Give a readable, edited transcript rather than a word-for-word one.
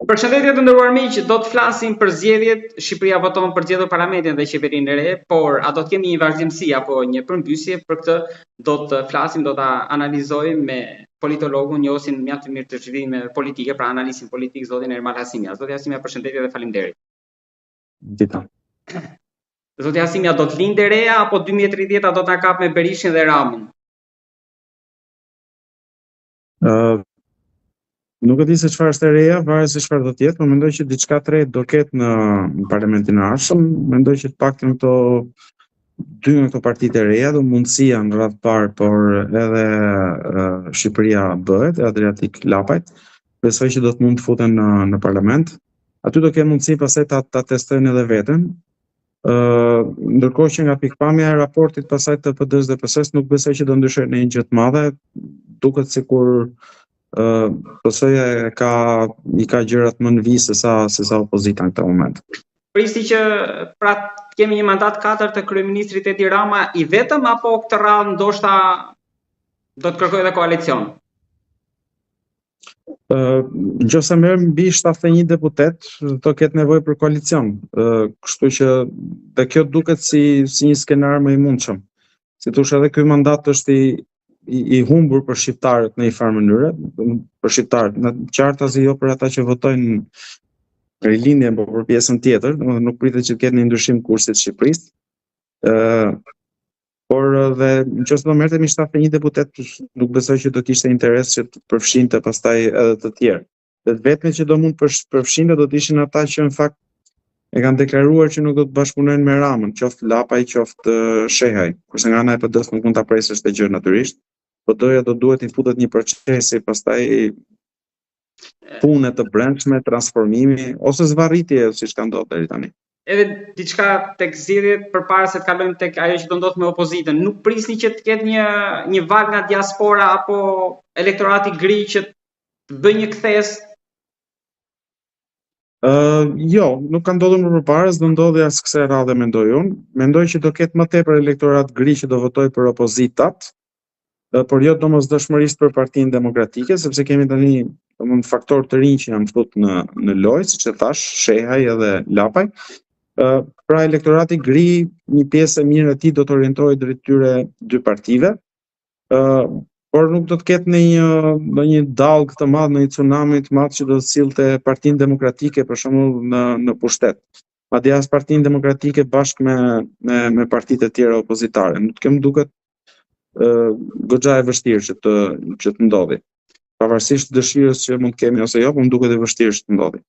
Përshëndetje të nderuar miq, do të flasim për zgjedhjet. Shqipëria voton për zgjedhur parlamentin dhe qeverinë e re, por a do të kemi një vazhdimsi apo një përmbysje? Për këtë do të flasim, do ta analizojmë me politologun, njohësin mjaft të mirë të zhvillime politike, pra analizin politik, zotin Ermal Hasimia. Zoti Hasimia, përshëndetje dhe faleminderit. Dita. Zoti Hasimia, do të lindë e reja apo 2030 do ta kap me Berishin dhe Ramën? Nuk e di se çfarë është e reja, varet se çfarë do të jetë, por mendoj që diçka të re do ketë në parlamentin e ardhshëm. Mendoj që të paktën dy nga këto partitë e reja do mundësia në radhë parë, por edhe Shqipëria bëhet, Adriatik Lapajt, besoj që do të mund të futen në parlament. Aty do kenë mundësi pastaj ta testojnë edhe veten. Ndërkohë që nga pikpamja e raportit pasaj të PD-s dhe PS-s nuk besoj që do ndryshojë në një gjë të madhe. Duket sikur PS-ja i ka gjërat më në vijë se sa opozita në këtë moment. Prisni që pra kemi një mandat 4 të kryeministrit Edi Rama i vetëm, apo këtë radhë ndoshta do të kërkojë edhe koalicion? Nëse merr mbi 71 deputet, do ketë nevojë për koalicion. Kështu që dhe kjo duket si një skenar më i mundshëm. Si thosh, edhe ky mandat është i humbur për shqiptarët në një farë mënyrë, për shqiptarët, në qartë as jo për ata që votojnë rilindjen, por për pjesën tjetër, domethënë nuk pritet që të ketë një ndryshim kursit të Shqipërisë. Por dhe nëse do merrte 71 deputet, nuk besoj që do kishte interes që të përfshinte pastaj edhe të tjerë. Dhe të vetmet që do mund përfshinte do të ishin ata që në fakt e kanë deklaruar që nuk do të bashkëpunojnë me Ramën, qoftë Lapaj, qoftë Shehaj. Kurse nga ana e PD-s nuk mund ta presësh këtë gjë natyrisht. PD-ja do duhet i futet një procesi, pastaj pune të brendshme, transformimi ose zvarritje siç ka ndodhur deri tani. Edhe diçka tek zgjedhjet përpara se të kalojmë tek ajo që do ndodh me opozitën, nuk prisni që të ketë një valë nga diaspora apo elektorati gri që të bëjë një kthes? Jo, nuk ka ndodhur më përpara, s'do ndodhi as kësaj radhe mendoj unë. Mendoj që do ketë më tepër elektorat gri që do votojë për opozitat, por jo domosdoshmërisht për Partinë Demokratike, sepse kemi tani faktorë të rinj që janë futur në lojë, siç e thash, Shehaj edhe Lapaj. Pra elektorati gri, një pjesë e mirë e tij do të orientohej drejt këtyre dy partive, por nuk do të ketë një dallg të madh, një tsunami të madh që do të sillte Partinë Demokratike për shembull në pushtet. Madje as Partinë Demokratike bashkë me partitë e tjera opozitare. Nuk kem duket goxha e vështirë që të ndodhi. Pavarësisht dëshirës që mund të kemi ose jo, por më duket e vështirë që të ndodhi.